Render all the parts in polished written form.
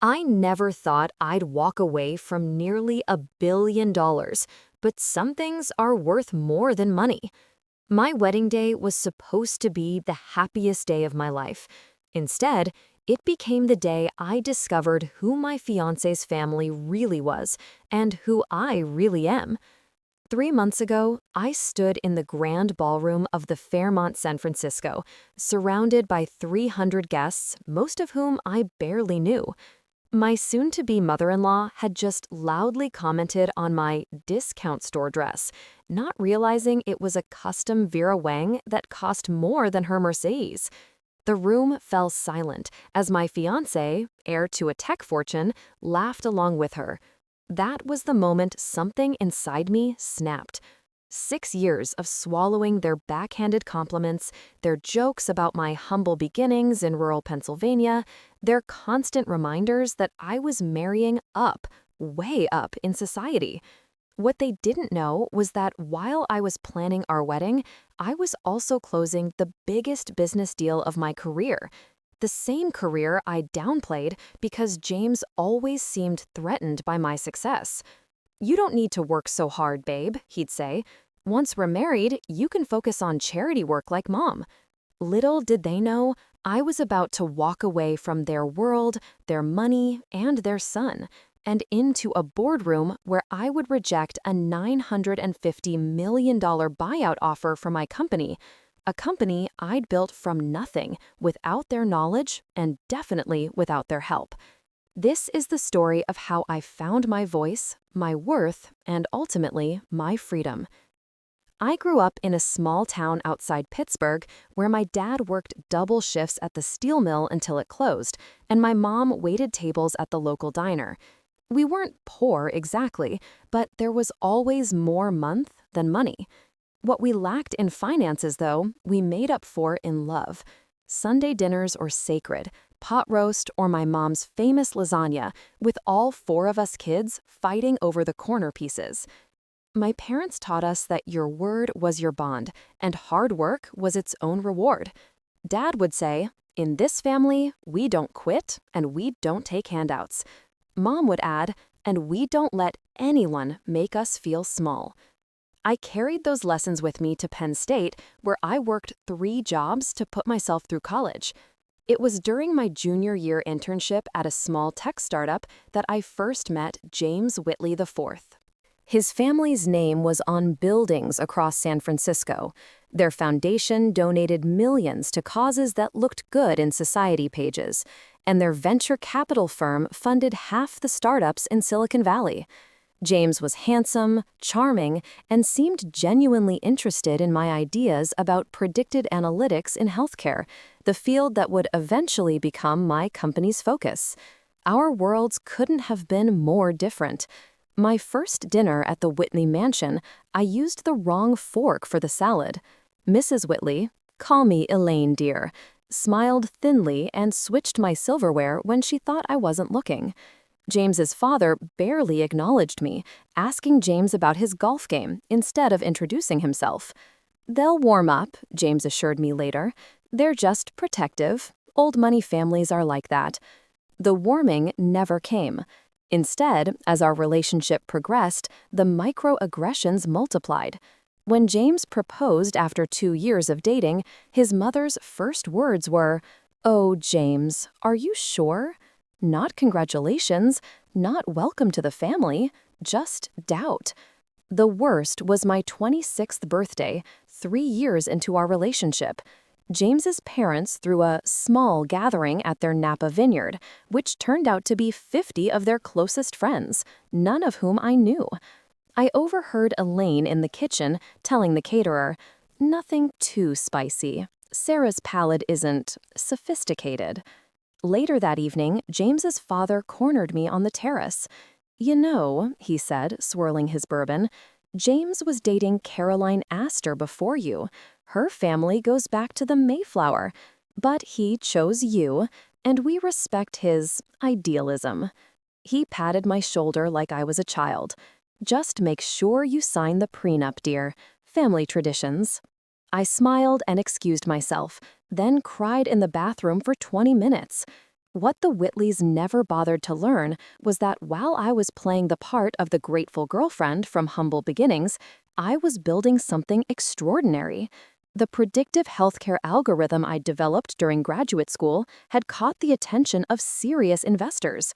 I never thought I'd walk away from nearly $1 billion, but some things are worth more than money. My wedding day was supposed to be the happiest day of my life. Instead, it became the day I discovered who my fiancé's family really was and who I really am. 3 months ago, I stood in the grand ballroom of the Fairmont San Francisco, surrounded by 300 guests, most of whom I barely knew. My soon-to-be mother-in-law had just loudly commented on my discount store dress, not realizing it was a custom Vera Wang that cost more than her Mercedes. The room fell silent as my fiancé, heir to a tech fortune, laughed along with her. That was the moment something inside me snapped. 6 years of swallowing their backhanded compliments, their jokes about my humble beginnings in rural Pennsylvania, their constant reminders that I was marrying up, way up in society. What they didn't know was that while I was planning our wedding, I was also closing the biggest business deal of my career. The same career I downplayed because James always seemed threatened by my success. "You don't need to work so hard, babe," he'd say. "Once we're married, you can focus on charity work like mom." Little did they know, I was about to walk away from their world, their money, and their son, and into a boardroom where I would reject a $950 million buyout offer for my company, a company I'd built from nothing, without their knowledge, and definitely without their help. This is the story of how I found my voice, my worth, and ultimately, my freedom. I grew up in a small town outside Pittsburgh where my dad worked double shifts at the steel mill until it closed, and my mom waited tables at the local diner. We weren't poor exactly, but there was always more month than money. What we lacked in finances, though, we made up for in love. Sunday dinners or sacred, pot roast or my mom's famous lasagna, with all four of us kids fighting over the corner pieces. My parents taught us that your word was your bond, and hard work was its own reward. Dad would say, "In this family, we don't quit and we don't take handouts." Mom would add, "And we don't let anyone make us feel small." I carried those lessons with me to Penn State, where I worked 3 jobs to put myself through college. It was during my junior year internship at a small tech startup that I first met James Whitley IV. His family's name was on buildings across San Francisco. Their foundation donated millions to causes that looked good in society pages, and their venture capital firm funded half the startups in Silicon Valley. James was handsome, charming, and seemed genuinely interested in my ideas about predicted analytics in healthcare, the field that would eventually become my company's focus. Our worlds couldn't have been more different. My first dinner at the Whitley Mansion, I used the wrong fork for the salad. Mrs. Whitley, call me Elaine, dear, smiled thinly and switched my silverware when she thought I wasn't looking. James's father barely acknowledged me, asking James about his golf game instead of introducing himself. "They'll warm up," James assured me later. "They're just protective. Old money families are like that." The warming never came. Instead, as our relationship progressed, the microaggressions multiplied. When James proposed after 2 years of dating, his mother's first words were, "Oh, James, are you sure?" Not congratulations, not welcome to the family, just doubt. The worst was my 26th birthday, 3 years into our relationship. James's parents threw a small gathering at their Napa vineyard, which turned out to be 50 of their closest friends, none of whom I knew. I overheard Elaine in the kitchen telling the caterer, "Nothing too spicy. Sarah's palate isn't sophisticated." Later that evening, James's father cornered me on the terrace. "You know," he said, swirling his bourbon, "James was dating Caroline Astor before you. Her family goes back to the Mayflower. But he chose you, and we respect his idealism." He patted my shoulder like I was a child. "Just make sure you sign the prenup, dear. Family traditions." I smiled and excused myself, then cried in the bathroom for 20 minutes. What the Whitleys never bothered to learn was that while I was playing the part of the grateful girlfriend from humble beginnings, I was building something extraordinary. The predictive healthcare algorithm I developed during graduate school had caught the attention of serious investors.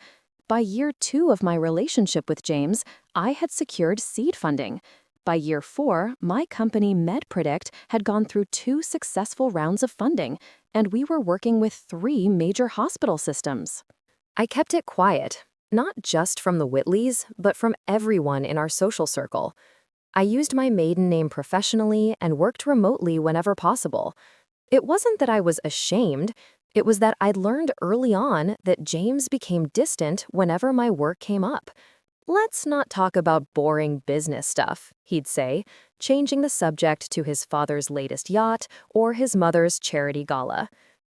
By year 2 of my relationship with James, I had secured seed funding. By year 4, my company MedPredict had gone through 2 successful rounds of funding, and we were working with 3 major hospital systems. I kept it quiet, not just from the Whitleys, but from everyone in our social circle. I used my maiden name professionally and worked remotely whenever possible. It wasn't that I was ashamed, it was that I'd learned early on that James became distant whenever my work came up. "Let's not talk about boring business stuff," he'd say, changing the subject to his father's latest yacht or his mother's charity gala.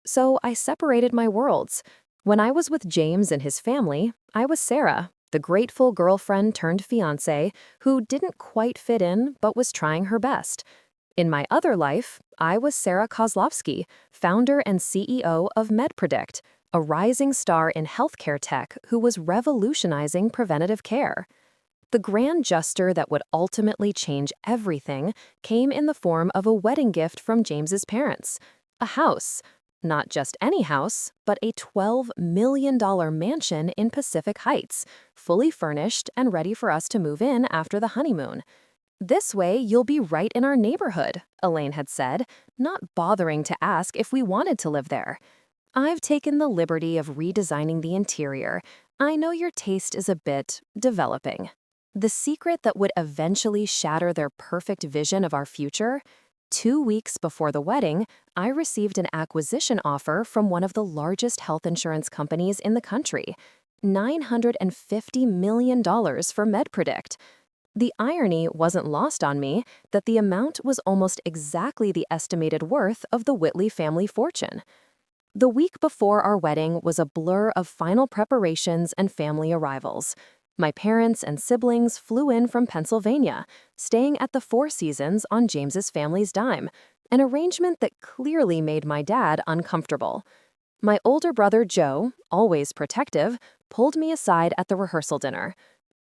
So I separated my worlds. When I was with James and his family, I was Sarah, the grateful girlfriend turned fiancée who didn't quite fit in but was trying her best. In my other life, I was Sarah Kozlowski, founder and CEO of MedPredict, a rising star in healthcare tech who was revolutionizing preventative care. The grand gesture that would ultimately change everything came in the form of a wedding gift from James's parents. A house. Not just any house, but a $12 million mansion in Pacific Heights, fully furnished and ready for us to move in after the honeymoon. "This way, you'll be right in our neighborhood," Elaine had said, not bothering to ask if we wanted to live there. "I've taken the liberty of redesigning the interior. I know your taste is a bit developing." The secret that would eventually shatter their perfect vision of our future? 2 weeks before the wedding, I received an acquisition offer from one of the largest health insurance companies in the country. $950 million for MedPredict. The irony wasn't lost on me that the amount was almost exactly the estimated worth of the Whitley family fortune. The week before our wedding was a blur of final preparations and family arrivals. My parents and siblings flew in from Pennsylvania, staying at the Four Seasons on James's family's dime, an arrangement that clearly made my dad uncomfortable. My older brother Joe, always protective, pulled me aside at the rehearsal dinner.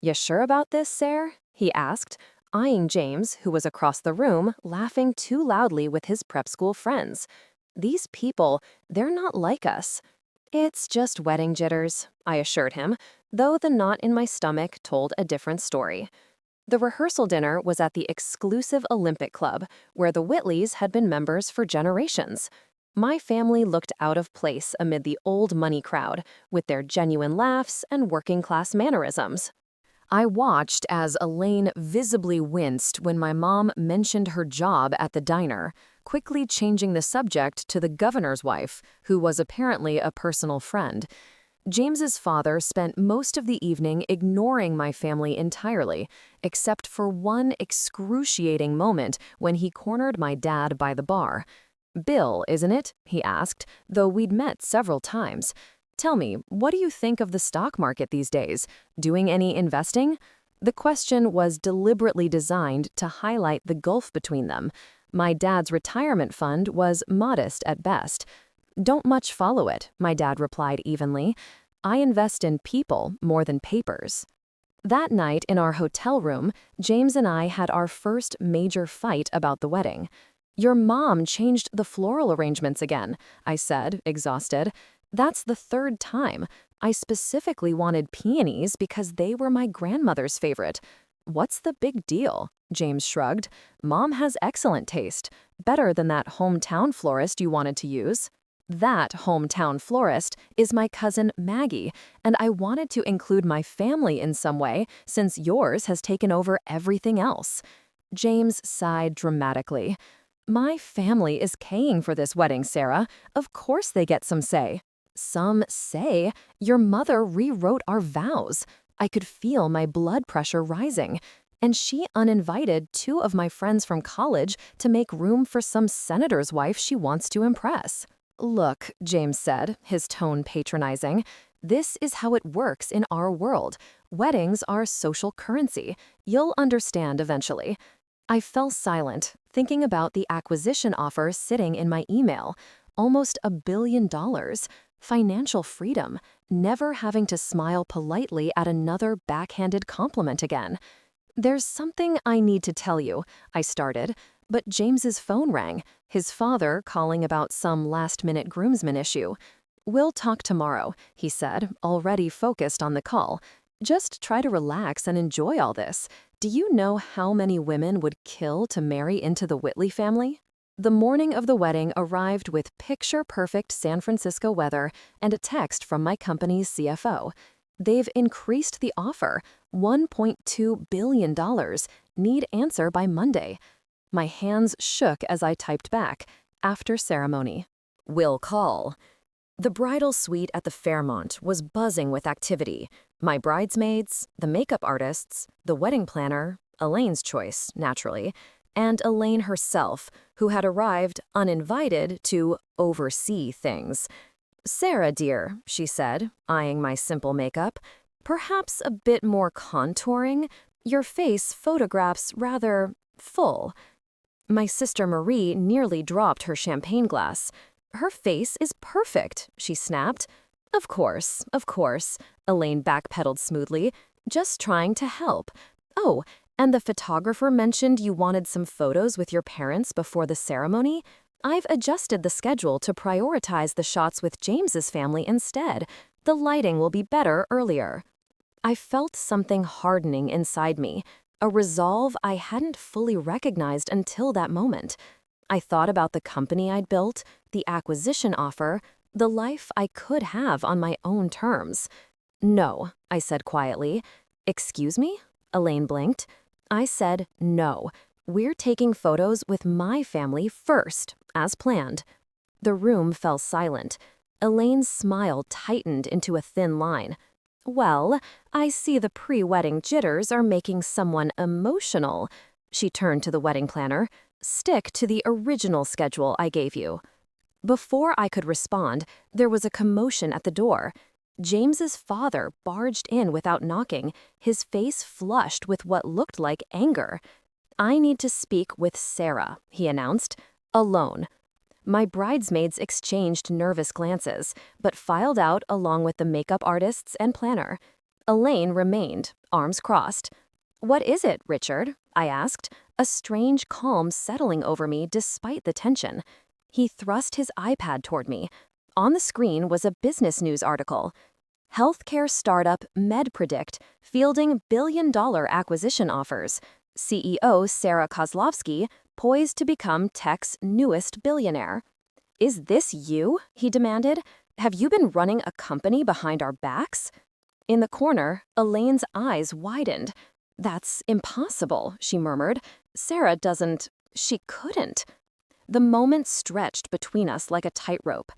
"You sure about this, Sarah?" he asked, eyeing James, who was across the room, laughing too loudly with his prep school friends. "These people, they're not like us." "It's just wedding jitters," I assured him, though the knot in my stomach told a different story. The rehearsal dinner was at the exclusive Olympic Club, where the Whitleys had been members for generations. My family looked out of place amid the old money crowd, with their genuine laughs and working-class mannerisms. I watched as Elaine visibly winced when my mom mentioned her job at the diner, quickly changing the subject to the governor's wife, who was apparently a personal friend. James's father spent most of the evening ignoring my family entirely, except for one excruciating moment when he cornered my dad by the bar. "Bill, isn't it?" he asked, though we'd met several times. "Tell me, what do you think of the stock market these days? Doing any investing?" The question was deliberately designed to highlight the gulf between them. My dad's retirement fund was modest at best. "Don't much follow it," my dad replied evenly. "I invest in people more than papers." That night in our hotel room, James and I had our first major fight about the wedding. "Your mom changed the floral arrangements again," I said, exhausted. "That's the 3rd time. I specifically wanted peonies because they were my grandmother's favorite." "What's the big deal?" James shrugged. "Mom has excellent taste. Better than that hometown florist you wanted to use." "That hometown florist is my cousin Maggie, and I wanted to include my family in some way since yours has taken over everything else." James sighed dramatically. "My family is paying for this wedding, Sarah. Of course they get some say." "Some say? Your mother rewrote our vows." I could feel my blood pressure rising. "And she uninvited 2 of my friends from college to make room for some senator's wife she wants to impress." "Look," James said, his tone patronizing, "this is how it works in our world. Weddings are social currency. You'll understand eventually." I fell silent, thinking about the acquisition offer sitting in my email. Almost $1 billion. financial freedom, never having to smile politely at another backhanded compliment again. "There's something I need to tell you," I started, but James's phone rang, his father calling about some last-minute groomsman issue. "We'll talk tomorrow," he said, already focused on the call. "Just try to relax and enjoy all this. Do you know how many women would kill to marry into the Whitley family?" The morning of the wedding arrived with picture-perfect San Francisco weather and a text from my company's CFO. "They've increased the offer, $1.2 billion. Need answer by Monday." My hands shook as I typed back, "After ceremony. Will call." The bridal suite at the Fairmont was buzzing with activity. My bridesmaids, the makeup artists, the wedding planner, Elaine's choice, naturally, and Elaine herself, who had arrived uninvited to oversee things. "Sarah, dear," she said, eyeing my simple makeup, "perhaps a bit more contouring? Your face photographs rather full." My sister Marie nearly dropped her champagne glass. "Her face is perfect," she snapped. Of course," Elaine backpedaled smoothly, "just trying to help. Oh, and the photographer mentioned you wanted some photos with your parents before the ceremony? I've adjusted the schedule to prioritize the shots with James's family instead. The lighting will be better earlier." I felt something hardening inside me, a resolve I hadn't fully recognized until that moment. I thought about the company I'd built, the acquisition offer, the life I could have on my own terms. "No," I said quietly. "Excuse me?" Elaine blinked. I said, "No. We're taking photos with my family first, as planned." The room fell silent. Elaine's smile tightened into a thin line. "Well, I see the pre-wedding jitters are making someone emotional." She turned to the wedding planner. "Stick to the original schedule I gave you." Before I could respond, there was a commotion at the door. James's father barged in without knocking, his face flushed with what looked like anger. "I need to speak with Sarah," he announced. "Alone." My bridesmaids exchanged nervous glances, but filed out along with the makeup artists and planner. Elaine remained, arms crossed. "What is it, Richard?" I asked, a strange calm settling over me despite the tension. He thrust his iPad toward me. On the screen was a business news article. Healthcare startup MedPredict fielding billion-dollar acquisition offers. CEO Sarah Kozlowski poised to become tech's newest billionaire. "Is this you?" he demanded. "Have you been running a company behind our backs?" In the corner, Elaine's eyes widened. "That's impossible," she murmured. She couldn't." The moment stretched between us like a tightrope.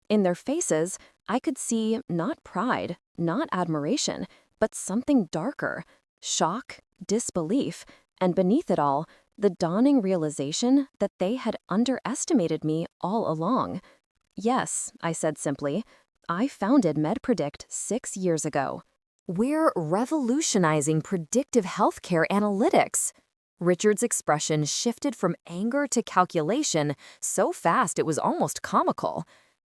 In their faces, I could see not pride, not admiration, but something darker, shock, disbelief, and beneath it all, the dawning realization that they had underestimated me all along. "Yes," I said simply, "I founded MedPredict 6 years ago. We're revolutionizing predictive healthcare analytics." Richard's expression shifted from anger to calculation so fast it was almost comical.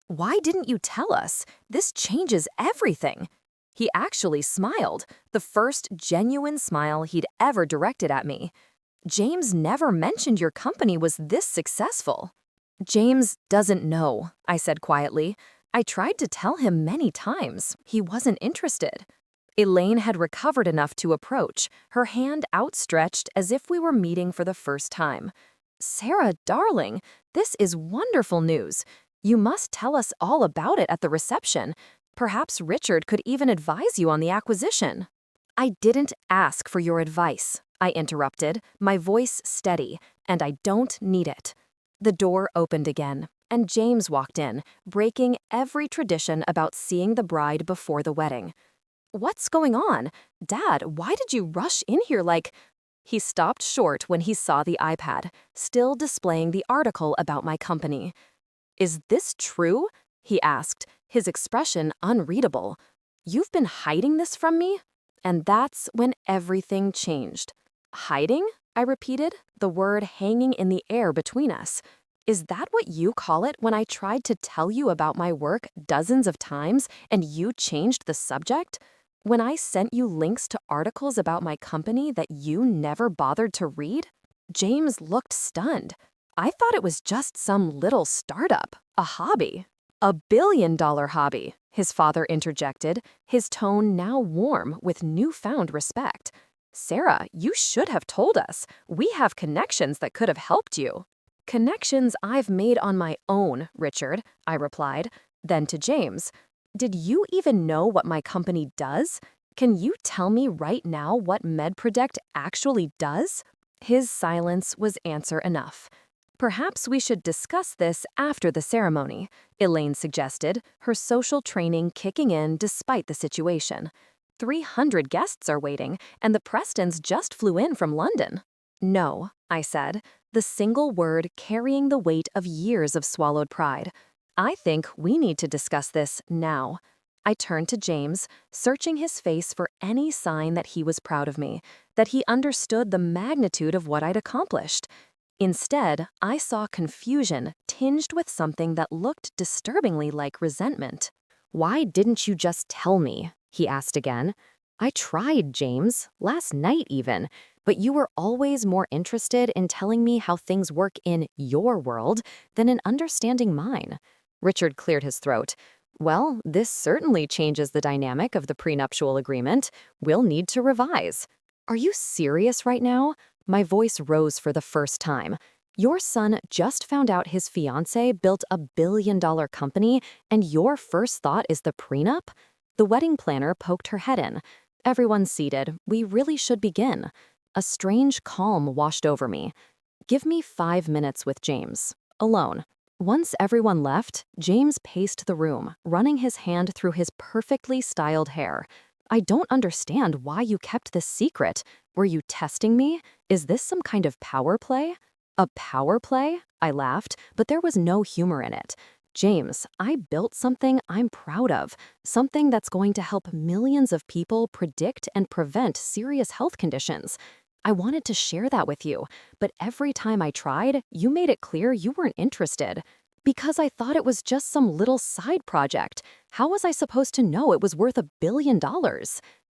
"Why didn't you tell us? This changes everything." He actually smiled, the first genuine smile he'd ever directed at me. "James never mentioned your company was this successful." "James doesn't know," I said quietly. "I tried to tell him many times. He wasn't interested." Elaine had recovered enough to approach, her hand outstretched as if we were meeting for the first time. "Sarah, darling, this is wonderful news. You must tell us all about it at the reception. Perhaps Richard could even advise you on the acquisition." "I didn't ask for your advice," I interrupted, my voice steady, "and I don't need it." The door opened again, and James walked in, breaking every tradition about seeing the bride before the wedding. "What's going on? Dad, why did you rush in here like—" He stopped short when he saw the iPad, still displaying the article about my company. "Is this true?" he asked, his expression unreadable. "You've been hiding this from me?" And that's when everything changed. "Hiding?" I repeated, the word hanging in the air between us. Is that what you call it when I tried to tell you about my work dozens of times and you changed the subject? When I sent you links to articles about my company that you never bothered to read? James looked stunned. I thought it was just some little startup, a hobby. $1 billion hobby, his father interjected, his tone now warm with newfound respect. Sarah, you should have told us. We have connections that could have helped you. Connections I've made on my own, Richard, I replied. Then to James, did you even know what my company does? Can you tell me right now what MedPredict actually does? His silence was answer enough. Perhaps we should discuss this after the ceremony, Elaine suggested, her social training kicking in despite the situation. 300 guests are waiting, and the Prestons just flew in from London. No, I said, the single word carrying the weight of years of swallowed pride. I think we need to discuss this now. I turned to James, searching his face for any sign that he was proud of me, that he understood the magnitude of what I'd accomplished. Instead, I saw confusion tinged with something that looked disturbingly like resentment. Why didn't you just tell me? He asked again. I tried, James, last night even, but you were always more interested in telling me how things work in your world than in understanding mine. Richard cleared his throat. Well, this certainly changes the dynamic of the prenuptial agreement. We'll need to revise. Are you serious right now? My voice rose for the first time. Your son just found out his fiancée built a billion-dollar company, and your first thought is the prenup? The wedding planner poked her head in. Everyone seated, we really should begin. A strange calm washed over me. Give me 5 minutes with James. Alone. Once everyone left, James paced the room, running his hand through his perfectly styled hair. I don't understand why you kept this secret. Were you testing me? Is this some kind of power play? A power play? I laughed, but there was no humor in it. James, I built something I'm proud of, something that's going to help millions of people predict and prevent serious health conditions. I wanted to share that with you, but every time I tried, you made it clear you weren't interested. Because I thought it was just some little side project. How was I supposed to know it was worth $1 billion?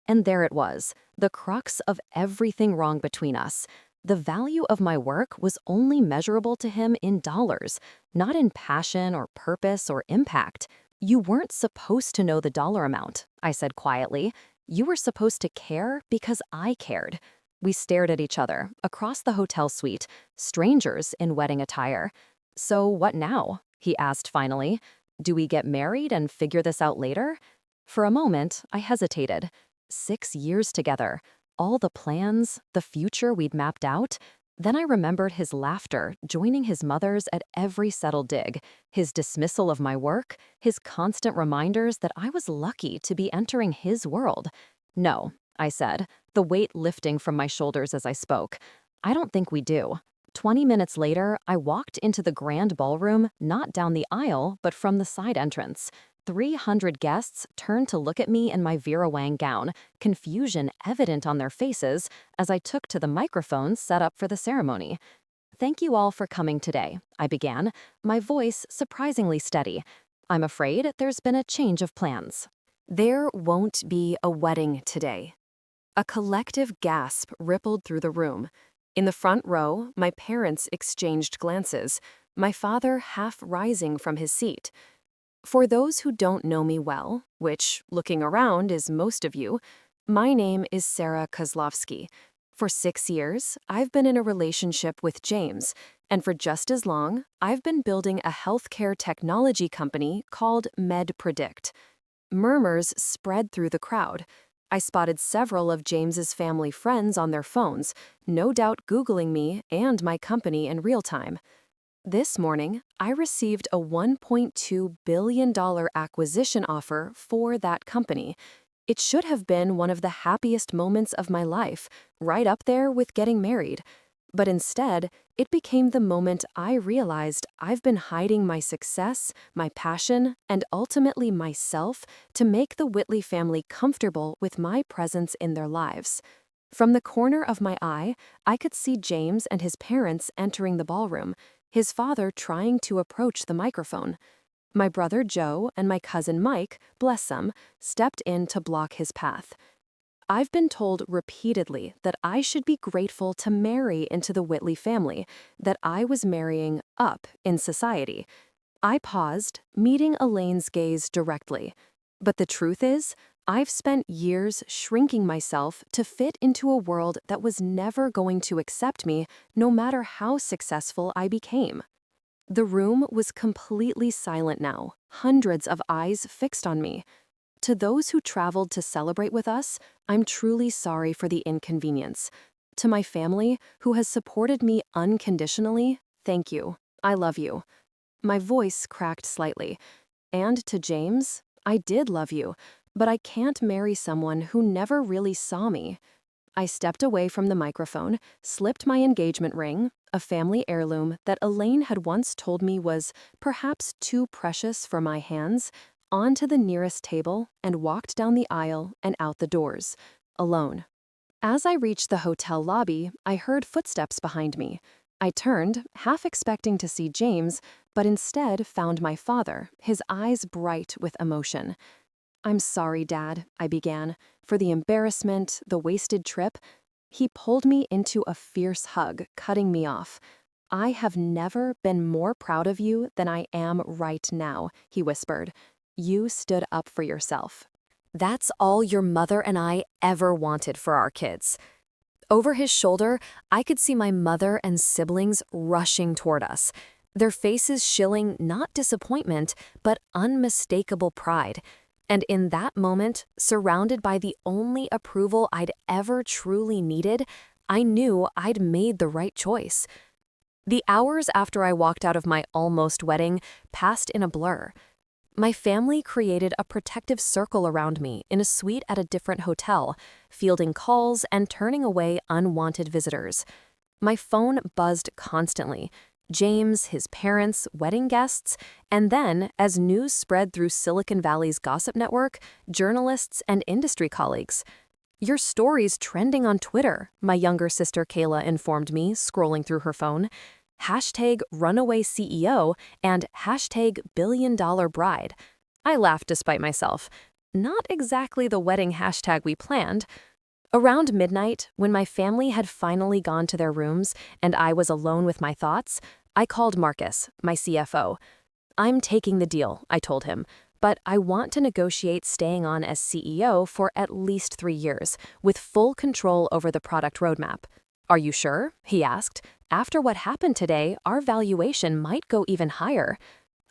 And there it was, the crux of everything wrong between us. The value of my work was only measurable to him in dollars, not in passion or purpose or impact. You weren't supposed to know the dollar amount, I said quietly. You were supposed to care because I cared. We stared at each other, across the hotel suite, strangers in wedding attire. So what now? He asked finally. Do we get married and figure this out later? For a moment, I hesitated. 6 years together, all the plans, the future we'd mapped out. Then I remembered his laughter, joining his mother's at every settled dig, his dismissal of my work, his constant reminders that I was lucky to be entering his world. No, I said, the weight lifting from my shoulders as I spoke. I don't think we do. 20 minutes later, I walked into the grand ballroom, not down the aisle, but from the side entrance. 300 guests turned to look at me in my Vera Wang gown, confusion evident on their faces as I took to the microphones set up for the ceremony. Thank you all for coming today, I began, my voice surprisingly steady. I'm afraid there's been a change of plans. There won't be a wedding today. A collective gasp rippled through the room. In the front row, my parents exchanged glances, my father half rising from his seat. For those who don't know me well, which, looking around, is most of you, my name is Sarah Kozlovsky. For 6 years, I've been in a relationship with James, and for just as long, I've been building a healthcare technology company called MedPredict. Murmurs spread through the crowd. I spotted several of James's family friends on their phones, no doubt Googling me and my company in real time. This morning, I received a $1.2 billion acquisition offer for that company. It should have been one of the happiest moments of my life, right up there with getting married. But instead, it became the moment I realized I've been hiding my success, my passion, and ultimately myself to make the Whitley family comfortable with my presence in their lives. From the corner of my eye, I could see James and his parents entering the ballroom. his father trying to approach the microphone. My brother Joe and my cousin Mike, bless them, stepped in to block his path. I've been told repeatedly that I should be grateful to marry into the Whitley family, that I was marrying up in society. I paused, meeting Elaine's gaze directly. But the truth is, I've spent years shrinking myself to fit into a world that was never going to accept me, no matter how successful I became. The room was completely silent now, hundreds of eyes fixed on me. To those who traveled to celebrate with us, I'm truly sorry for the inconvenience. To my family, who has supported me unconditionally, thank you. I love you. My voice cracked slightly. And to James, I did love you, but I can't marry someone who never really saw me. I stepped away from the microphone, slipped my engagement ring, a family heirloom that Elaine had once told me was perhaps too precious for my hands, onto the nearest table and walked down the aisle and out the doors, alone. As I reached the hotel lobby, I heard footsteps behind me. I turned, half expecting to see James, but instead found my father, his eyes bright with emotion. "I'm sorry, Dad," I began, "for the embarrassment, the wasted trip." He pulled me into a fierce hug, cutting me off. "I have never been more proud of you than I am right now," he whispered. "You stood up for yourself." That's all your mother and I ever wanted for our kids. Over his shoulder, I could see my mother and siblings rushing toward us, their faces shilling not disappointment, but unmistakable pride. And in that moment, surrounded by the only approval I'd ever truly needed, I knew I'd made the right choice. The hours after I walked out of my almost wedding passed in a blur. My family created a protective circle around me in a suite at a different hotel, fielding calls and turning away unwanted visitors. My phone buzzed constantly. James, his parents, wedding guests, and then, as news spread through Silicon Valley's gossip network, journalists and industry colleagues. "Your story's trending on Twitter," my younger sister Kayla informed me, scrolling through her phone. Hashtag runaway CEO and hashtag billion-dollar bride. I laughed despite myself. Not exactly the wedding hashtag we planned. Around midnight, when my family had finally gone to their rooms and I was alone with my thoughts, I called Marcus, my CFO. "I'm taking the deal," I told him, "but I want to negotiate staying on as CEO for at least 3 years, with full control over the product roadmap." "Are you sure?" he asked. "After what happened today, our valuation might go even higher."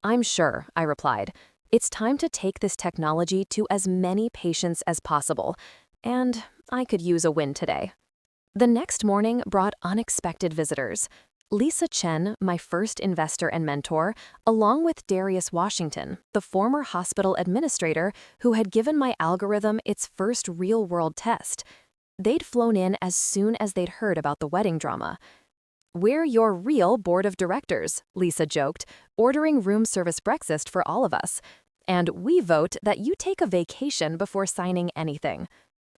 "I'm sure," I replied. "It's time to take this technology to as many patients as possible. And I could use a win today." The next morning brought unexpected visitors. Lisa Chen, my first investor and mentor, along with Darius Washington, the former hospital administrator who had given my algorithm its first real-world test. They'd flown in as soon as they'd heard about the wedding drama. "We're your real board of directors," Lisa joked, ordering room service breakfast for all of us. "And we vote that you take a vacation before signing anything."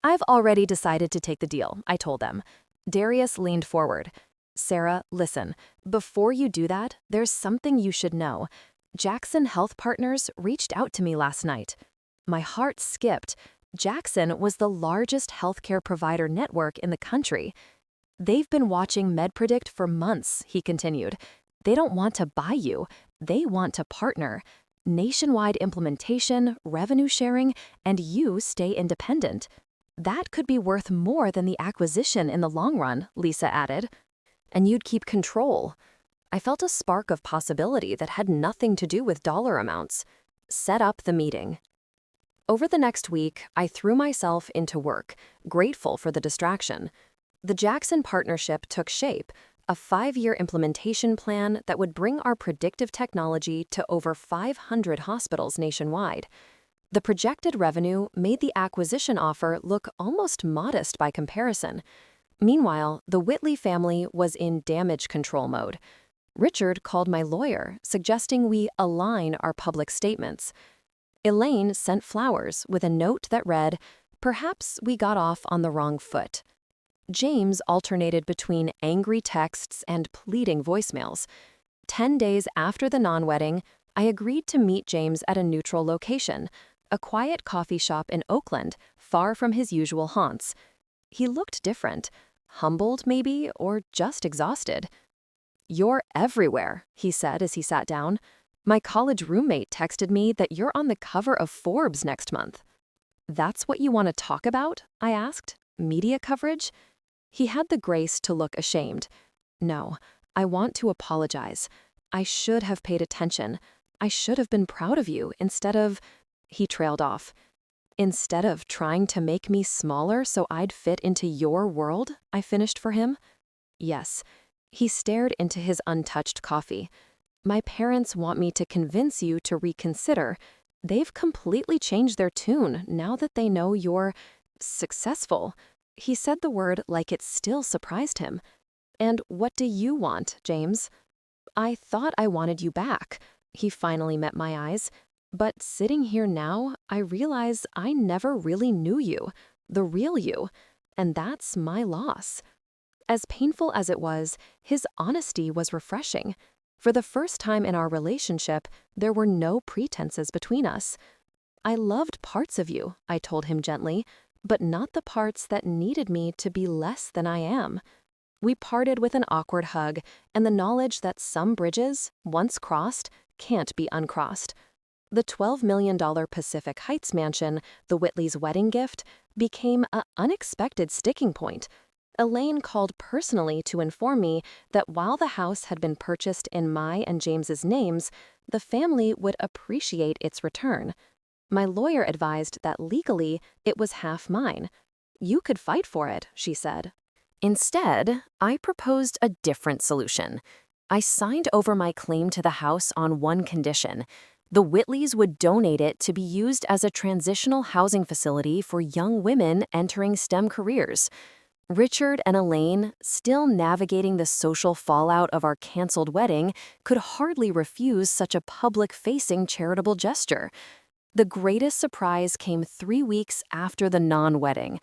"I've already decided to take the deal," I told them. Darius leaned forward. "Sarah, listen, before you do that, there's something you should know. Jackson Health Partners reached out to me last night." My heart skipped. Jackson was the largest healthcare provider network in the country. "They've been watching MedPredict for months," he continued. "They don't want to buy you. They want to partner. Nationwide implementation, revenue sharing, and you stay independent. That could be worth more than the acquisition in the long run," Lisa added. "And you'd keep control." I felt a spark of possibility that had nothing to do with dollar amounts. Set up the meeting. Over the next week, I threw myself into work, grateful for the distraction. The Jackson partnership took shape, a 5-year implementation plan that would bring our predictive technology to over 500 hospitals nationwide. The projected revenue made the acquisition offer look almost modest by comparison. Meanwhile, the Whitley family was in damage control mode. Richard called my lawyer, suggesting we align our public statements. Elaine sent flowers with a note that read, "Perhaps we got off on the wrong foot." James alternated between angry texts and pleading voicemails. 10 days after the non-wedding, I agreed to meet James at a neutral location, a quiet coffee shop in Oakland, far from his usual haunts. He looked different, humbled maybe, or just exhausted. "You're everywhere," he said as he sat down. "My college roommate texted me that you're on the cover of Forbes next month." "That's what you want to talk about?" I asked. "Media coverage?" He had the grace to look ashamed. "No, I want to apologize. I should have paid attention. I should have been proud of you instead of—" He trailed off. "Instead of trying to make me smaller so I'd fit into your world," I finished for him. "Yes." He stared into his untouched coffee. "My parents want me to convince you to reconsider. They've completely changed their tune now that they know you're successful." He said the word like it still surprised him. "And what do you want, James?" "I thought I wanted you back." He finally met my eyes. "But sitting here now, I realize I never really knew you, the real you, and that's my loss." As painful as it was, his honesty was refreshing. For the first time in our relationship, there were no pretenses between us. "I loved parts of you," I told him gently, "but not the parts that needed me to be less than I am." We parted with an awkward hug and the knowledge that some bridges, once crossed, can't be uncrossed. The $12 million Pacific Heights mansion, the Whitleys' wedding gift, became an unexpected sticking point. Elaine called personally to inform me that while the house had been purchased in my and James's names, the family would appreciate its return. My lawyer advised that legally it was half mine. "You could fight for it," she said. Instead, I proposed a different solution. I signed over my claim to the house on one condition. The Whitleys would donate it to be used as a transitional housing facility for young women entering STEM careers. Richard and Elaine, still navigating the social fallout of our canceled wedding, could hardly refuse such a public-facing charitable gesture. The greatest surprise came 3 weeks after the non-wedding.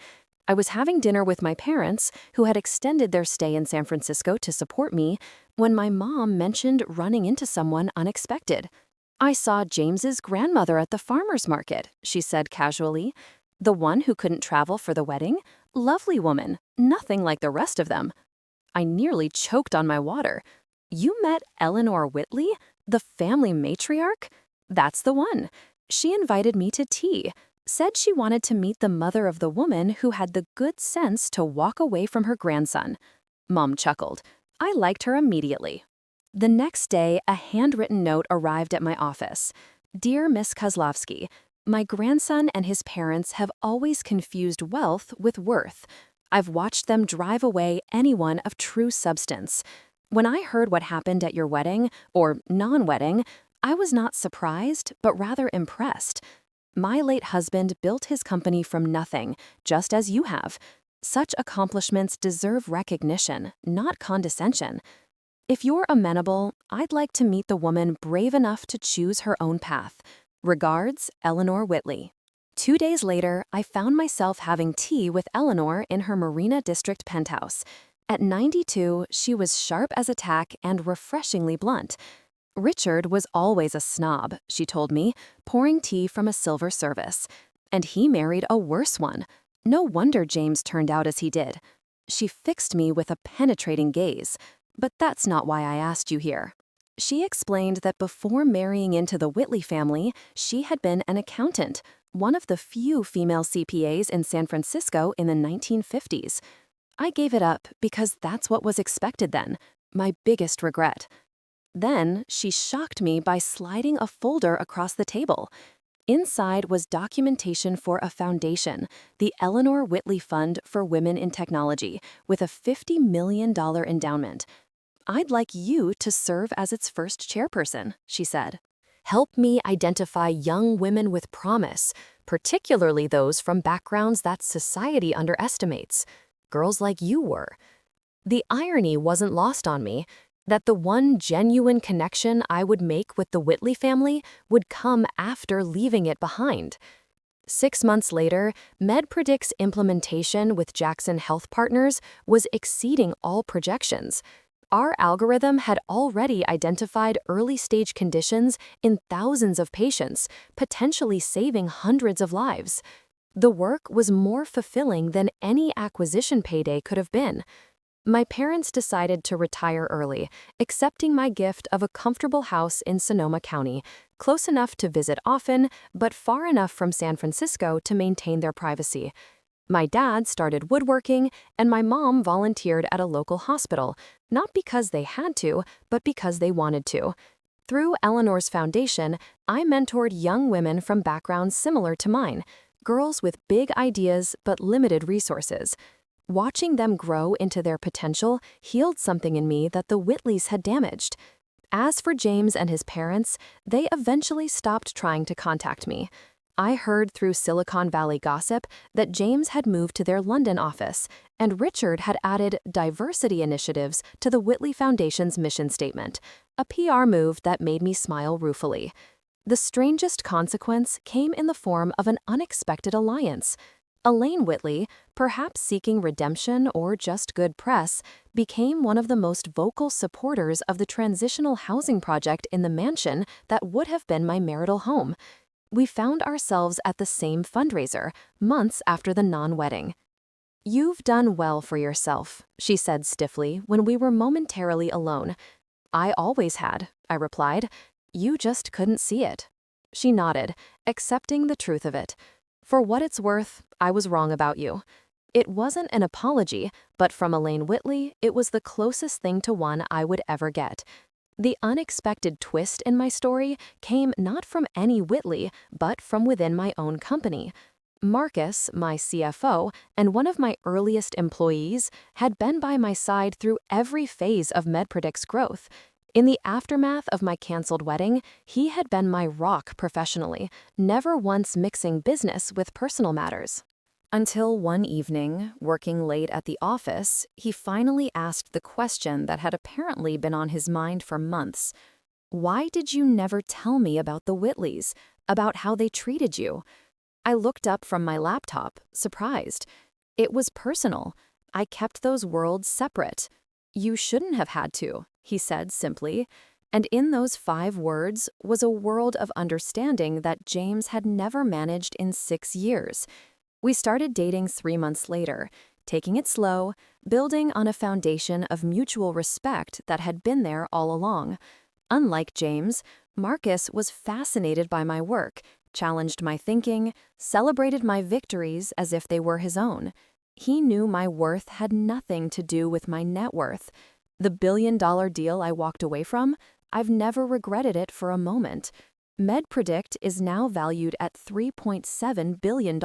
I was having dinner with my parents, who had extended their stay in San Francisco to support me, when my mom mentioned running into someone unexpected. "I saw James's grandmother at the farmer's market," she said casually. "The one who couldn't travel for the wedding? Lovely woman, nothing like the rest of them." I nearly choked on my water. "You met Eleanor Whitley, the family matriarch?" "That's the one. She invited me to tea. Said she wanted to meet the mother of the woman who had the good sense to walk away from her grandson." Mom chuckled. I liked her immediately. The next day, a handwritten note arrived at my office. "Dear Miss Kozlowski, my grandson and his parents have always confused wealth with worth. I've watched them drive away anyone of true substance. When I heard what happened at your wedding, or non-wedding, I was not surprised, but rather impressed. My late husband built his company from nothing, just as you have. Such accomplishments deserve recognition, not condescension. If you're amenable, I'd like to meet the woman brave enough to choose her own path. Regards, Eleanor Whitley." 2 days later, I found myself having tea with Eleanor in her Marina District penthouse. At 92, she was sharp as a tack and refreshingly blunt. "Richard was always a snob," she told me, pouring tea from a silver service. "And he married a worse one. No wonder James turned out as he did." She fixed me with a penetrating gaze. "But that's not why I asked you here." She explained that before marrying into the Whitley family, she had been an accountant, one of the few female CPAs in San Francisco in the 1950s. I gave it up because that's what was expected then, my biggest regret. Then she shocked me by sliding a folder across the table. Inside was documentation for a foundation, the Eleanor Whitley Fund for Women in Technology, with a $50 million endowment. "I'd like you to serve as its first chairperson," she said. "Help me identify young women with promise, particularly those from backgrounds that society underestimates. Girls like you were." The irony wasn't lost on me that the one genuine connection I would make with the Whitley family would come after leaving it behind. 6 months later, MedPredict's implementation with Jackson Health Partners was exceeding all projections. Our algorithm had already identified early-stage conditions in thousands of patients, potentially saving hundreds of lives. The work was more fulfilling than any acquisition payday could have been. My parents decided to retire early, accepting my gift of a comfortable house in Sonoma County, close enough to visit often, but far enough from San Francisco to maintain their privacy. My dad started woodworking, and my mom volunteered at a local hospital, not because they had to, but because they wanted to. Through Eleanor's foundation, I mentored young women from backgrounds similar to mine, girls with big ideas but limited resources. Watching them grow into their potential healed something in me that the Whitleys had damaged. As for James and his parents, they eventually stopped trying to contact me. I heard through Silicon Valley gossip that James had moved to their London office, and Richard had added diversity initiatives to the Whitley Foundation's mission statement, a PR move that made me smile ruefully. The strangest consequence came in the form of an unexpected alliance. Elaine Whitley, perhaps seeking redemption or just good press, became one of the most vocal supporters of the transitional housing project in the mansion that would have been my marital home. We found ourselves at the same fundraiser, months after the non-wedding. "You've done well for yourself," she said stiffly when we were momentarily alone. "I always had," I replied. "You just couldn't see it." She nodded, accepting the truth of it. "For what it's worth, I was wrong about you." It wasn't an apology, but from Elaine Whitley, it was the closest thing to one I would ever get. The unexpected twist in my story came not from any Whitley, but from within my own company. Marcus, my CFO, and one of my earliest employees, had been by my side through every phase of MedPredict's growth. In the aftermath of my canceled wedding, he had been my rock professionally, never once mixing business with personal matters. Until one evening, working late at the office, he finally asked the question that had apparently been on his mind for months. "Why did you never tell me about the Whitleys, about how they treated you?" I looked up from my laptop, surprised. It was personal. I kept those worlds separate. "You shouldn't have had to," he said simply. And in those 5 words was a world of understanding that James had never managed in 6 years. We started dating 3 months later, taking it slow, building on a foundation of mutual respect that had been there all along. Unlike James, Marcus was fascinated by my work, challenged my thinking, celebrated my victories as if they were his own. He knew my worth had nothing to do with my net worth. The billion-dollar deal I walked away from, I've never regretted it for a moment. MedPredict is now valued at $3.7 billion,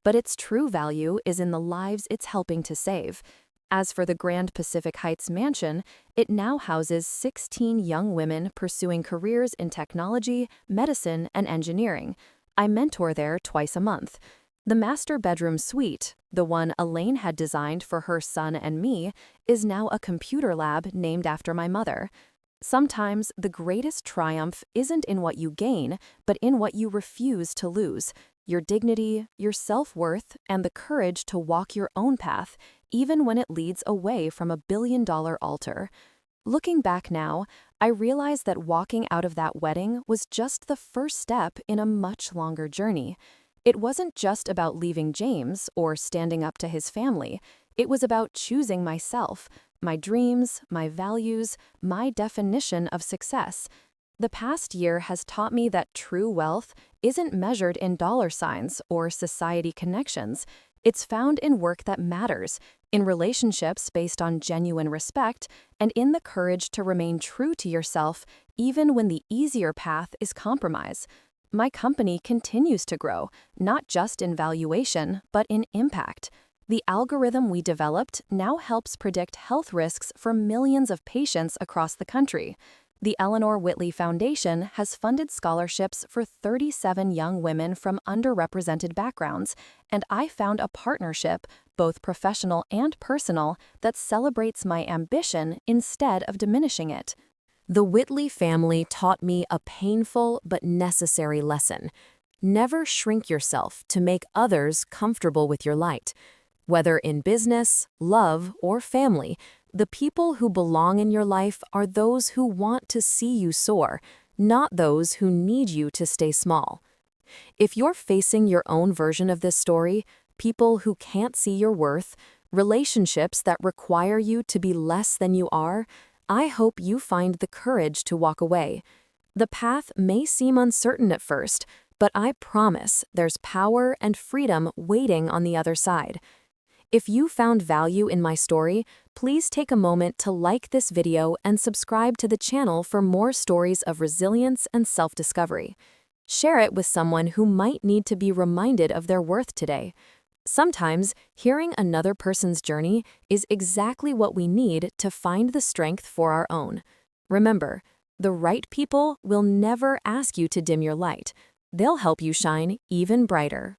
but its true value is in the lives it's helping to save. As for the Grand Pacific Heights mansion, it now houses 16 young women pursuing careers in technology, medicine, and engineering. I mentor there twice a month. The master bedroom suite, the one Elaine had designed for her son and me, is now a computer lab named after my mother. Sometimes the greatest triumph isn't in what you gain, but in what you refuse to lose: your dignity, your self-worth, and the courage to walk your own path, even when it leads away from a billion-dollar altar. Looking back now, I realize that walking out of that wedding was just the first step in a much longer journey. It wasn't just about leaving James or standing up to his family. It was about choosing myself, my dreams, my values, my definition of success. The past year has taught me that true wealth isn't measured in dollar signs or society connections. It's found in work that matters, in relationships based on genuine respect, and in the courage to remain true to yourself even when the easier path is compromise. My company continues to grow, not just in valuation, but in impact. The algorithm we developed now helps predict health risks for millions of patients across the country. The Eleanor Whitley Foundation has funded scholarships for 37 young women from underrepresented backgrounds, and I found a partnership, both professional and personal, that celebrates my ambition instead of diminishing it. The Whitley family taught me a painful but necessary lesson. Never shrink yourself to make others comfortable with your light. Whether in business, love, or family, The people who belong in your life are those who want to see you soar, not those who need you to stay small. If you're facing your own version of this story, people who can't see your worth, relationships that require you to be less than you are, I hope you find the courage to walk away. The path may seem uncertain at first, but I promise there's power and freedom waiting on the other side. If you found value in my story, please take a moment to like this video and subscribe to the channel for more stories of resilience and self-discovery. Share it with someone who might need to be reminded of their worth today. Sometimes, hearing another person's journey is exactly what we need to find the strength for our own. Remember, the right people will never ask you to dim your light. They'll help you shine even brighter.